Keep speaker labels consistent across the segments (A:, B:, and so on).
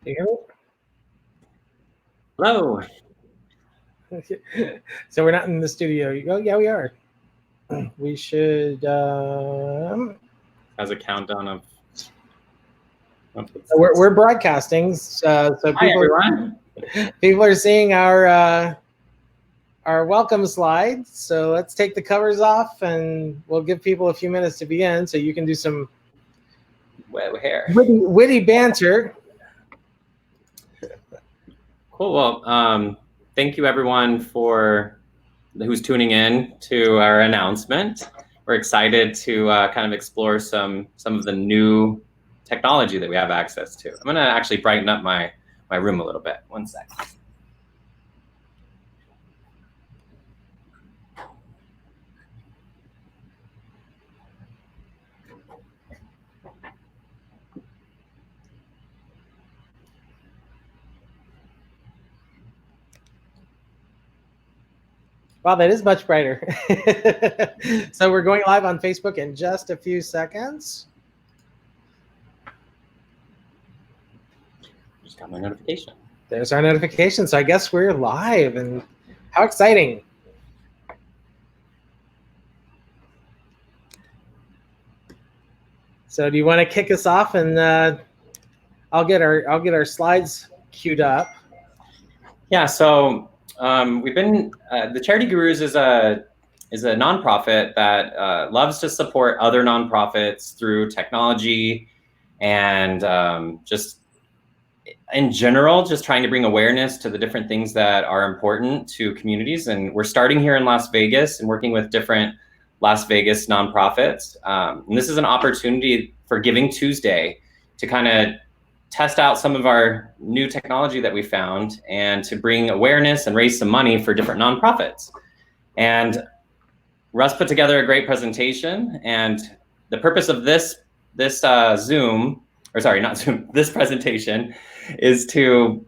A: Do you hear
B: Hello.
A: me? So we're not in the studio. Oh, yeah, we are. We should.
B: As a countdown of.
A: We're broadcasting, so
B: Hi, everyone.
A: people are seeing our welcome slide. So let's take the covers off, and we'll give people a few minutes to begin, so you can do some witty banter.
B: Cool. Well, thank you, everyone, for who's tuning in to our announcement. We're excited to kind of explore some of the new technology that we have access to. I'm going to actually brighten up my room a little bit. One sec.
A: Wow, that is much brighter. So we're going live on Facebook in just a few seconds.
B: Just got my notification.
A: There's our notification. So I guess we're live, and how exciting. So do you want to kick us off, and I'll get our slides queued up.
B: Yeah. So we've been the Charity Gurus is a nonprofit that loves to support other nonprofits through technology and just in general, just trying to bring awareness to the different things that are important to communities. And we're starting here in Las Vegas and working with different Las Vegas nonprofits. And this is an opportunity for Giving Tuesday to kind of test out some of our new technology that we found and to bring awareness and raise some money for different nonprofits. And Russ put together a great presentation, and the purpose of this Zoom, or sorry, not Zoom, this presentation is to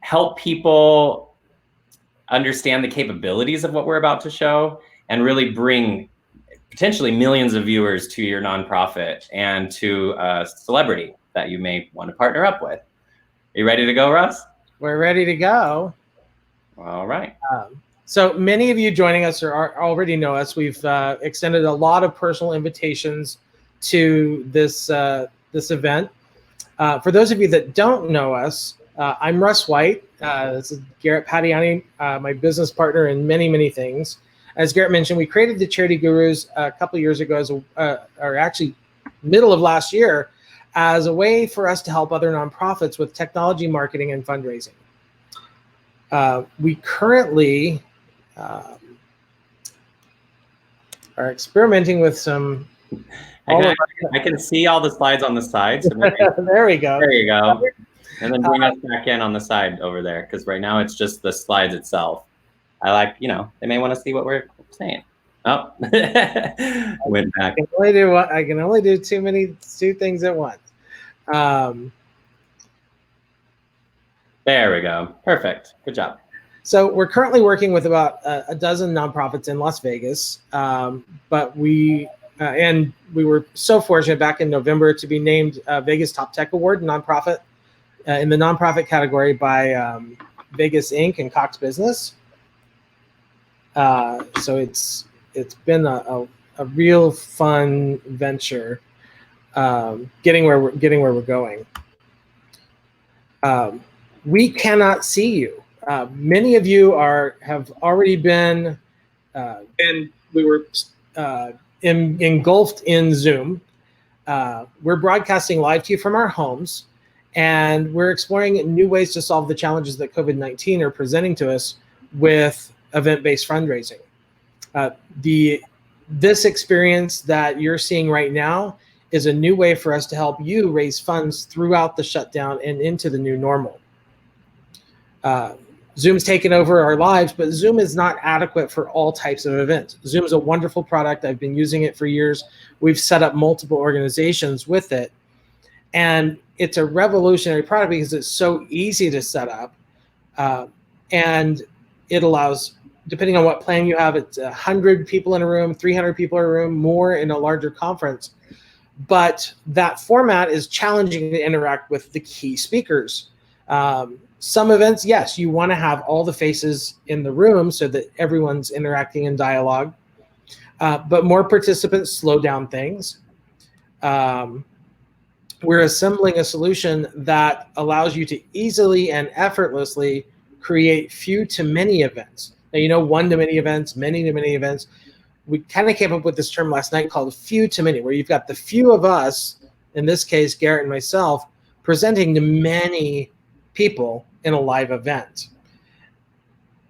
B: help people understand the capabilities of what we're about to show and really bring potentially millions of viewers to your nonprofit and to a celebrity that you may want to partner up with. Are you ready to go, Russ?
A: We're ready to go.
B: All right.
A: So many of you joining us already know us. We've extended a lot of personal invitations to this event. For those of you that don't know us, I'm Russ White. This is Garrett Pattiani, my business partner in many, many things. As Garrett mentioned, we created the Charity Gurus a couple of years ago, or actually middle of last year, as a way for us to help other nonprofits with technology marketing and fundraising. We currently are experimenting with some.
B: I can see all the slides on the side. So
A: there we go.
B: There you go. And then bring us back in on the side over there, because right now it's just the slides itself. I like, they may want to see what we're saying. Oh, went back.
A: I can only do two things at once.
B: There we go. Perfect. Good job.
A: So we're currently working with about a dozen nonprofits in Las Vegas, but we were so fortunate back in November to be named Vegas Top Tech Award nonprofit in the nonprofit category by Vegas Inc. and Cox Business. So it's been a real fun venture, getting where we're going. We cannot see you. Many of you have already been, and we were engulfed in Zoom. We're broadcasting live to you from our homes, and we're exploring new ways to solve the challenges that COVID-19 are presenting to us with event-based fundraising. This experience that you're seeing right now is a new way for us to help you raise funds throughout the shutdown and into the new normal. Zoom's taken over our lives, but Zoom is not adequate for all types of events. Zoom is a wonderful product. I've been using it for years. We've set up multiple organizations with it. And it's a revolutionary product because it's so easy to set up. And it allows, depending on what plan you have, it's 100 people in a room, 300 people in a room, more in a larger conference. but that format is challenging to interact with the key speakers. Some events, yes, you want to have all the faces in the room so that everyone's interacting in dialogue, but more participants slow down things. We're assembling a solution that allows you to easily and effortlessly create few to many events. Now, one-to-many events, many-to-many events. We kind of came up with this term last night called few to many, where you've got the few of us, in this case, Garrett and myself, presenting to many people in a live event.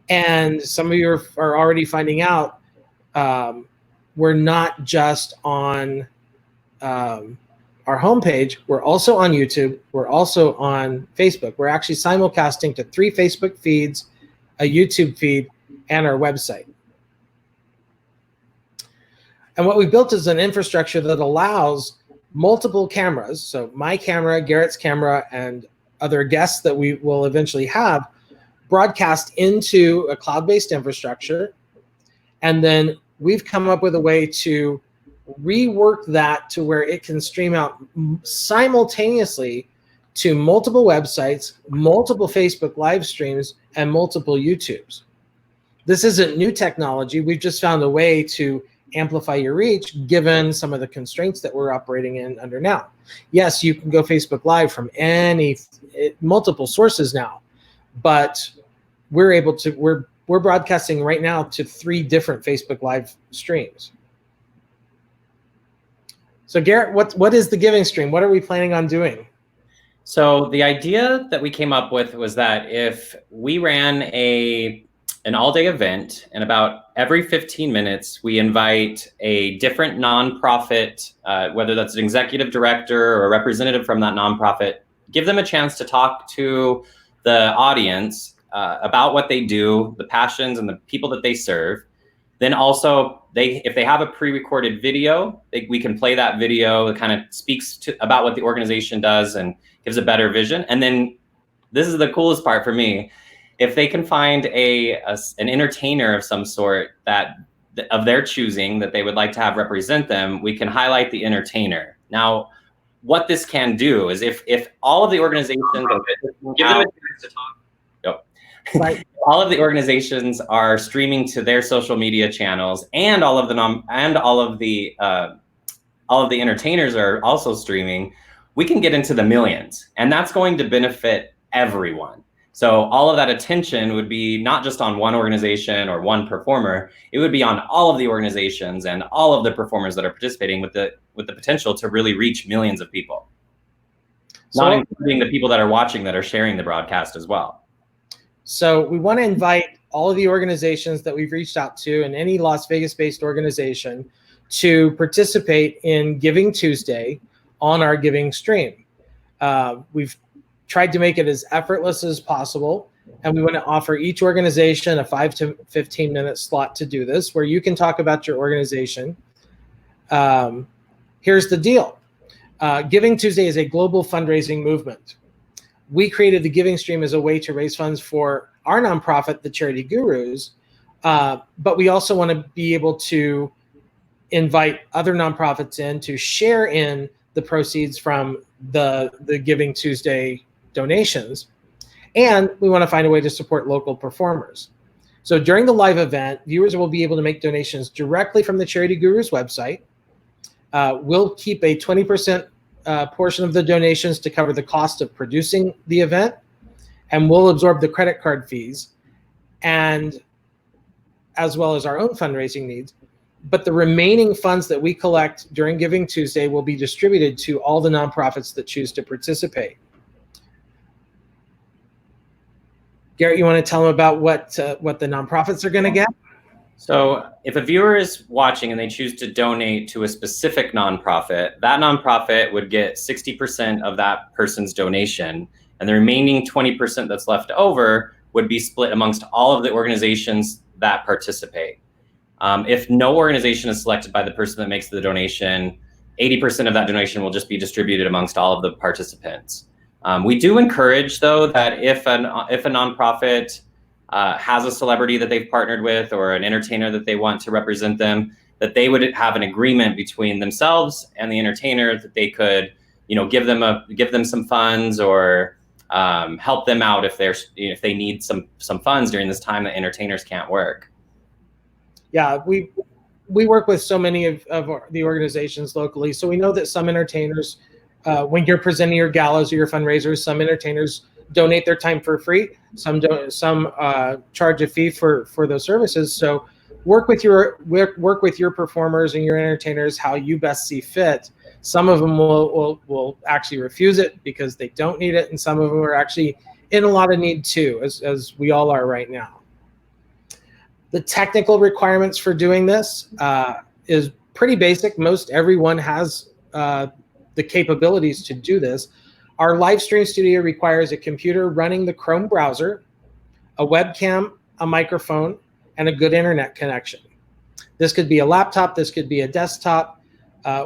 A: And some of you are already finding out we're not just on our homepage, we're also on YouTube, we're also on Facebook. We're actually simulcasting to 3 Facebook feeds, a YouTube feed, and our website. And what we built is an infrastructure that allows multiple cameras, so my camera, Garrett's camera, and other guests that we will eventually have, broadcast into a cloud-based infrastructure. And then we've come up with a way to rework that to where it can stream out simultaneously to multiple websites, multiple Facebook live streams, and multiple YouTubes. This isn't new technology. We've just found a way to amplify your reach given some of the constraints that we're operating in under now. Yes, you can go Facebook Live from multiple sources now, but we're broadcasting right now to 3 different Facebook Live streams. So Garrett, what is the giving stream? What are we planning on doing?
B: So the idea that we came up with was that if we ran an all-day event, and about every 15 minutes, we invite a different nonprofit, whether that's an executive director or a representative from that nonprofit, give them a chance to talk to the audience about what they do, the passions and the people that they serve. Then also, if they have a pre-recorded video, we can play that video. It kind of speaks about what the organization does and gives a better vision. And then this is the coolest part for me. If they can find an entertainer of some sort of their choosing that they would like to have represent them, we can highlight the entertainer. Now, what this can do is if all of the organizations give them a chance to talk. Right. All of the organizations are streaming to their social media channels, and all of the entertainers are also streaming. We can get into the millions, and that's going to benefit everyone. So all of that attention would be not just on one organization or one performer. It would be on all of the organizations and all of the performers that are participating, with the potential to really reach millions of people. So, not including the people that are watching that are sharing the broadcast as well.
A: So we want to invite all of the organizations that we've reached out to, and any Las Vegas-based organization, to participate in Giving Tuesday on our giving stream. We've tried to make it as effortless as possible, and we want to offer each organization a 5 to 15 minute slot to do this, where you can talk about your organization. Here's the deal. Giving Tuesday is a global fundraising movement. We created the Giving Stream as a way to raise funds for our nonprofit, the Charity Gurus, but we also want to be able to invite other nonprofits in to share in the proceeds from the Giving Tuesday donations. And we want to find a way to support local performers. So during the live event, viewers will be able to make donations directly from the Charity Gurus website. We'll keep a 20% portion of the donations to cover the cost of producing the event, and we'll absorb the credit card fees, and as well as our own fundraising needs. But the remaining funds that we collect during Giving Tuesday will be distributed to all the nonprofits that choose to participate. Garrett, you want to tell them about what the nonprofits are going to get?
B: So if a viewer is watching and they choose to donate to a specific nonprofit, that nonprofit would get 60% of that person's donation, and the remaining 20% that's left over would be split amongst all of the organizations that participate. If no organization is selected by the person that makes the donation, 80% of that donation will just be distributed amongst all of the participants. We do encourage, though, that if a nonprofit has a celebrity that they've partnered with or an entertainer that they want to represent them, that they would have an agreement between themselves and the entertainer that they could, give them some funds or help them out if they need some funds during this time that entertainers can't work.
A: Yeah, we work with so many of the organizations locally, so we know that some entertainers, when you're presenting your galas or your fundraisers, some entertainers donate their time for free. Some don't. Some charge a fee for those services. So work with your performers and your entertainers how you best see fit. Some of them will actually refuse it because they don't need it, and some of them are actually in a lot of need too, as we all are right now. The technical requirements for doing this is pretty basic. Most everyone has the capabilities to do this. Our live stream studio requires a computer running the Chrome browser, a webcam, a microphone, and a good internet connection. This could be a laptop, this could be a desktop.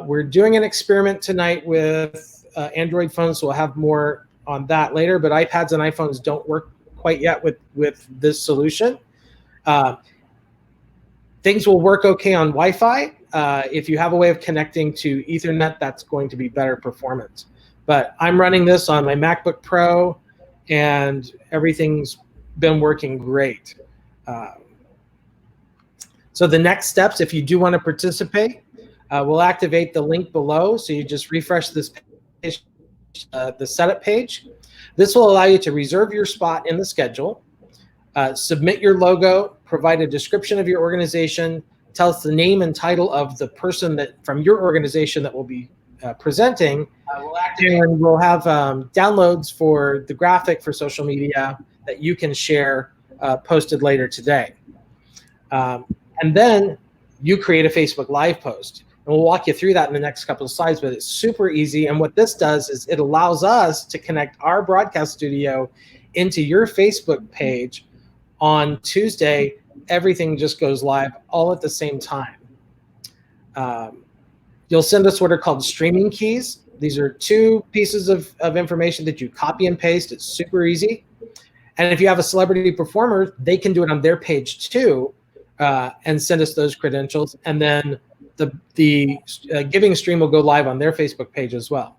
A: We're doing an experiment tonight with Android phones, so we'll have more on that later, but iPads and iPhones don't work quite yet with this solution. Things will work okay on Wi-Fi. If you have a way of connecting to Ethernet, that's going to be better performance. But I'm running this on my MacBook Pro, and everything's been working great. So the next steps, if you do want to participate, we'll activate the link below. So you just refresh this page, the setup page. This will allow you to reserve your spot in the schedule, submit your logo, provide a description of your organization, tell us the name and title of the person that from your organization that will be presenting, and we'll have downloads for the graphic for social media that you can share posted later today. And then you create a Facebook Live post. And we'll walk you through that in the next couple of slides, but it's super easy. And what this does is it allows us to connect our broadcast studio into your Facebook page on Tuesday. Everything just goes live all at the same time. You'll send us what are called streaming keys. These are 2 pieces of information that you copy and paste. It's super easy. And if you have a celebrity performer, they can do it on their page too, and send us those credentials. And then the giving stream will go live on their Facebook page as well.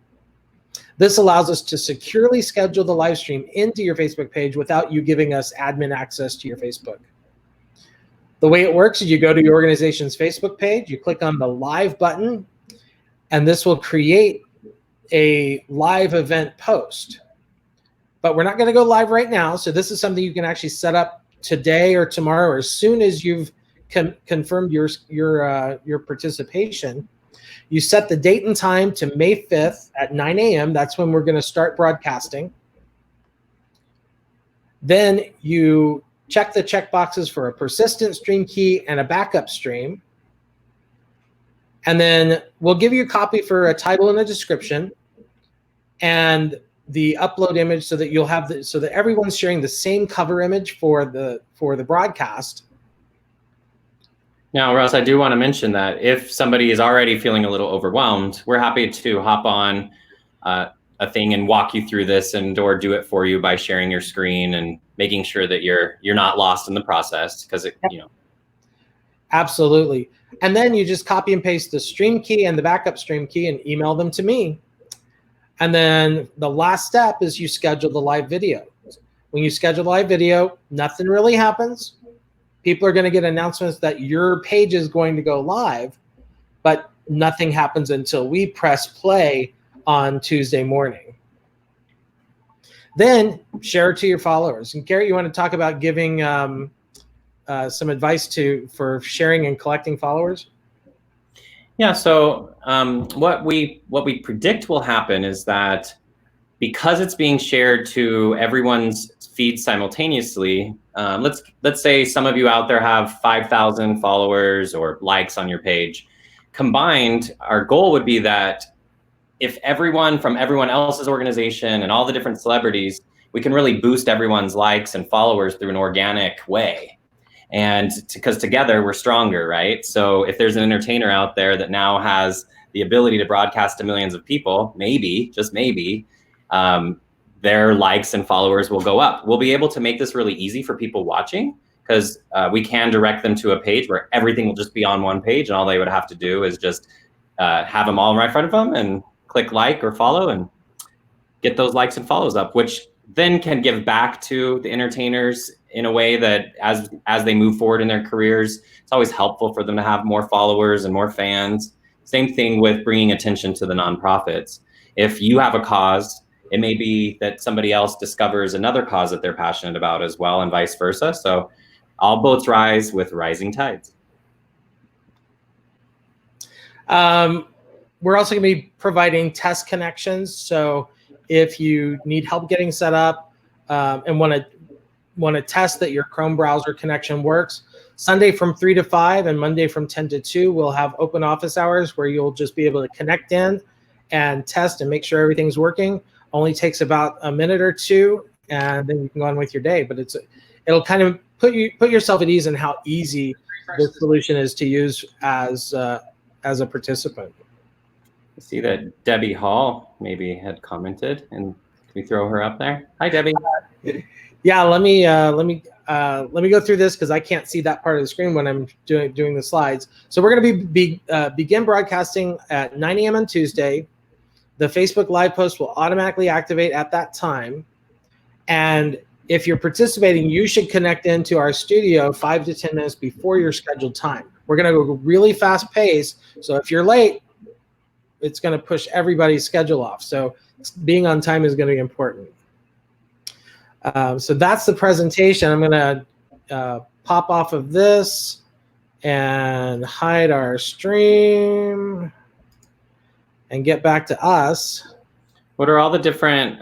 A: This allows us to securely schedule the live stream into your Facebook page without you giving us admin access to your Facebook. The way it works is you go to your organization's Facebook page, you click on the live button, and this will create a live event post. But we're not going to go live right now, so this is something you can actually set up today or tomorrow, or as soon as you've confirmed your participation. You set the date and time to May 5th at 9 a.m. That's when we're going to start broadcasting. Then you check the check boxes for a persistent stream key and a backup stream. And then we'll give you a copy for a title and a description and the upload image so that you'll have so that everyone's sharing the same cover image for the broadcast.
B: Now, Russ, I do want to mention that if somebody is already feeling a little overwhelmed, we're happy to hop on a thing and walk you through this or do it for you by sharing your screen and making sure that you're not lost in the process, because
A: Absolutely. And then you just copy and paste the stream key and the backup stream key and email them to me. And then the last step is you schedule the live video. When you schedule the live video, nothing really happens. People are going to get announcements that your page is going to go live, but nothing happens until we press play on Tuesday morning. Then share it to your followers. And Garrett, you want to talk about giving some advice for sharing and collecting followers?
B: Yeah. So what we predict will happen is that because it's being shared to everyone's feed simultaneously, let's say some of you out there have 5,000 followers or likes on your page. Combined, our goal would be that if everyone from everyone else's organization and all the different celebrities, we can really boost everyone's likes and followers through an organic way. And because together we're stronger, right? So if there's an entertainer out there that now has the ability to broadcast to millions of people, maybe, just maybe, their likes and followers will go up. We'll be able to make this really easy for people watching because we can direct them to a page where everything will just be on one page, and all they would have to do is just have them all right in front of them and click like or follow and get those likes and follows up, which then can give back to the entertainers in a way that as they move forward in their careers, it's always helpful for them to have more followers and more fans. Same thing with bringing attention to the nonprofits. If you have a cause, it may be that somebody else discovers another cause that they're passionate about as well, and vice versa. So all boats rise with rising tides.
A: We're also going to be providing test connections. So if you need help getting set up and want to test that your Chrome browser connection works, Sunday from 3 to 5 and Monday from 10 to 2, we'll have open office hours where you'll just be able to connect in and test and make sure everything's working. Only takes about a minute or two, and then you can go on with your day. But it'll kind of put yourself at ease in how easy this solution is to use as a participant.
B: I see that Debbie Hall maybe had commented, and can we throw her up there? Hi, Debbie.
A: Yeah, let me go through this because I can't see that part of the screen when I'm doing the slides. So we're going to begin broadcasting at 9 a.m. on Tuesday. The Facebook Live post will automatically activate at that time. And if you're participating, you should connect into our studio 5 to 10 minutes before your scheduled time. We're going to go really fast pace. So if you're late, it's going to push everybody's schedule off. So being on time is going to be important. So that's the presentation. I'm going to pop off of this and hide our stream and get back to us.
B: What are all the different,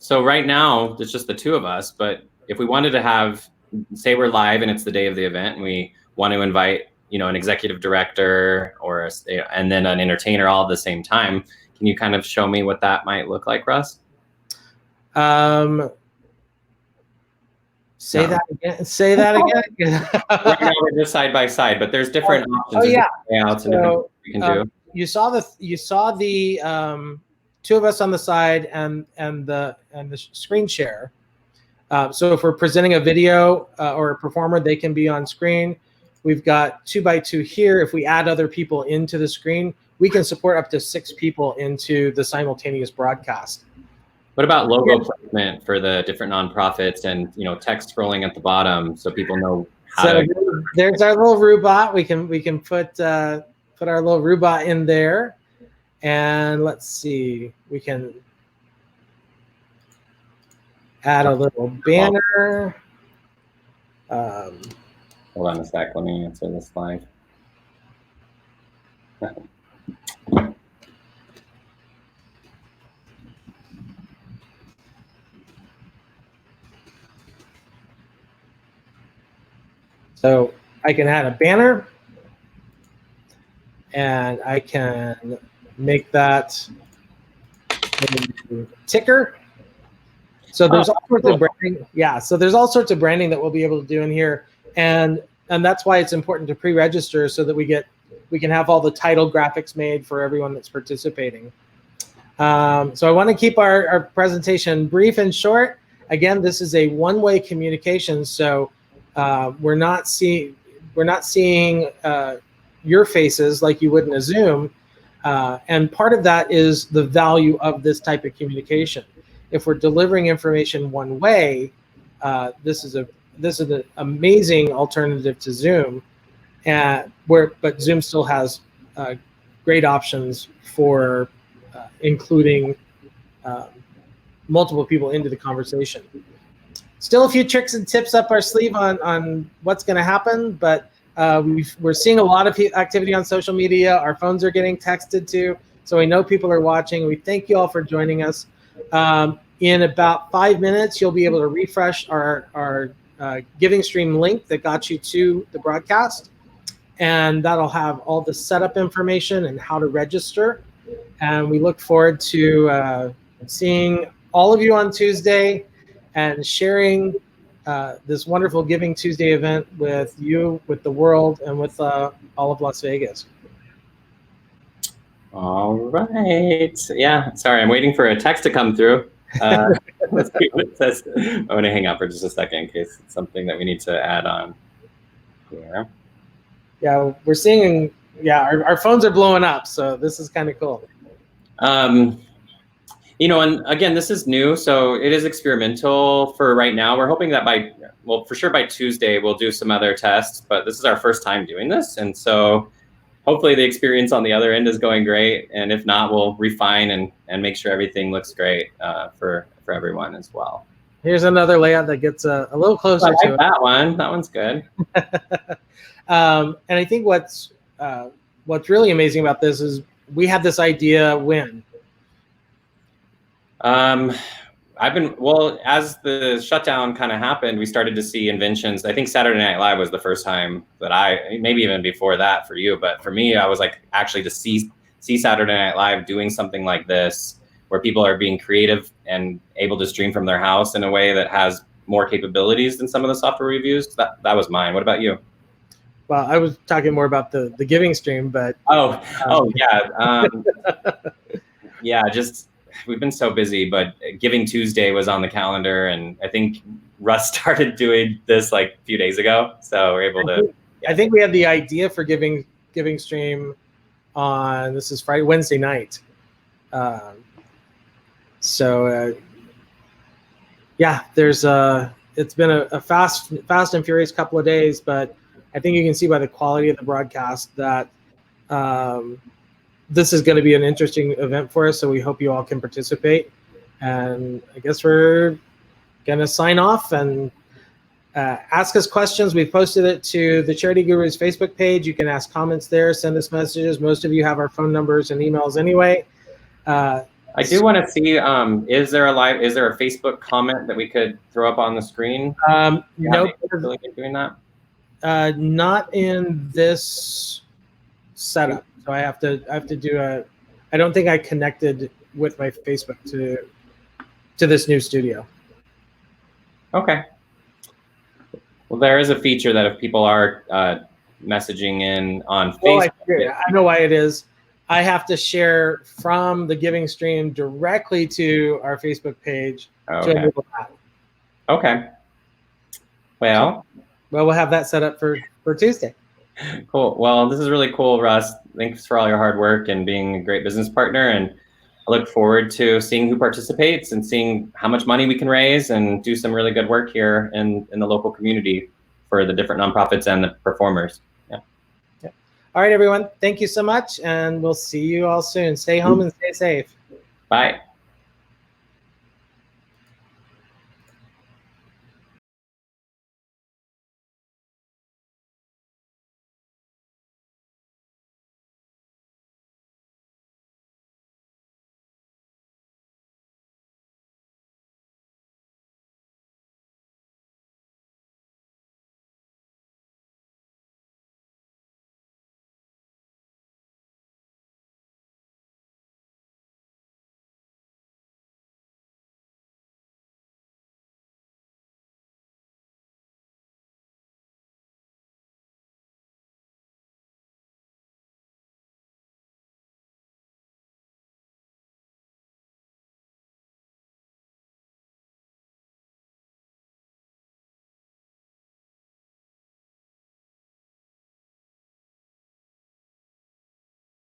B: so right now, it's just the two of us, but if we wanted to have, say we're live and it's the day of the event and we want to invite, an executive director and then an entertainer all at the same time, can you kind of show me what that might look like, Russ?
A: Say that again.
B: Right now we're just side by side, but there's different options.
A: Oh yeah.
B: Layouts and different we can do.
A: You saw the two of us on the side and the screen share. So if we're presenting a video or a performer, they can be on screen. We've got 2x2 here. If we add other people into the screen, we can support up to 6 people into the simultaneous broadcast.
B: What about logo placement for the different nonprofits and text scrolling at the bottom so people know how to?
A: There's our little robot. We can put our little robot in there, and let's see. We can add a little banner.
B: Hold on a sec. Let me answer this slide.
A: So I can add a banner, and I can make that a ticker. So there's all sorts of branding. Yeah, so there's all sorts of branding that we'll be able to do in here, and that's why it's important to pre-register so that we can have all the title graphics made for everyone that's participating. So I want to keep our presentation brief and short. Again, this is a one-way communication, so we're not seeing your faces like you would in a Zoom, and part of that is the value of this type of communication. If we're delivering information one way, this is an amazing alternative to Zoom, but Zoom still has great options for including multiple people into the conversation. Still a few tricks and tips up our sleeve on what's going to happen, but we're seeing a lot of activity on social media. Our phones are getting texted to, so we know people are watching. We thank you all for joining us. In about 5 minutes, you'll be able to refresh our Giving Stream link that got you to the broadcast, and that'll have all the setup information and how to register. And we look forward to seeing all of you on Tuesday and sharing this wonderful Giving Tuesday event with you, with the world, and with all of Las Vegas.
B: All right. Yeah, sorry, I'm waiting for a text to come through. Let's see what it says. I'm going to hang out for just a second in case it's something that we need to add on. here.
A: Yeah, we're seeing. Yeah, our phones are blowing up, so this is kind of cool.
B: You know, and again, this is new, so it is experimental for right now. We're hoping that for sure by Tuesday, we'll do some other tests, but this is our first time doing this. And so hopefully the experience on the other end is going great. And if not, we'll refine and make sure everything looks great for everyone as well.
A: Here's another layout that gets a little closer to it.
B: That one. That one's good.
A: And I think what's really amazing about this is we had this idea when?
B: As the shutdown kind of happened, we started to see inventions. I think Saturday Night Live was the first time that maybe even before that for you, but for me, I was like actually to see Saturday Night Live doing something like this, where people are being creative and able to stream from their house in a way that has more capabilities than some of the software we've used. That was mine. What about you?
A: Well, I was talking more about the giving stream, but
B: yeah, just we've been so busy, but Giving Tuesday was on the calendar, and I think Russ started doing this like a few days ago, so we're able to.
A: I think we had the idea for giving stream on Wednesday night. It's been a fast and furious couple of days, but I think you can see by the quality of the broadcast that this is going to be an interesting event for us. So we hope you all can participate. And I guess we're going to sign off and ask us questions. We've posted it to the Charity Gurus Facebook page. You can ask comments there, send us messages. Most of you have our phone numbers and emails anyway.
B: I do want to see, is there a Facebook comment that we could throw up on the screen?
A: Nope.
B: Really doing that?
A: Not in this setup. So I have to do I don't think I connected with my Facebook to this new studio.
B: Okay. Well, there is a feature that if people are messaging in on Facebook.
A: I know why it is. I have to share from the giving stream directly to our Facebook page.
B: Okay. Okay. Well,
A: we'll have that set up for Tuesday.
B: Cool. Well, this is really cool, Russ. Thanks for all your hard work and being a great business partner. And I look forward to seeing who participates and seeing how much money we can raise and do some really good work here in the local community for the different nonprofits and the performers. Yeah.
A: All right, everyone. Thank you so much. And we'll see you all soon. Stay home and stay safe.
B: Bye.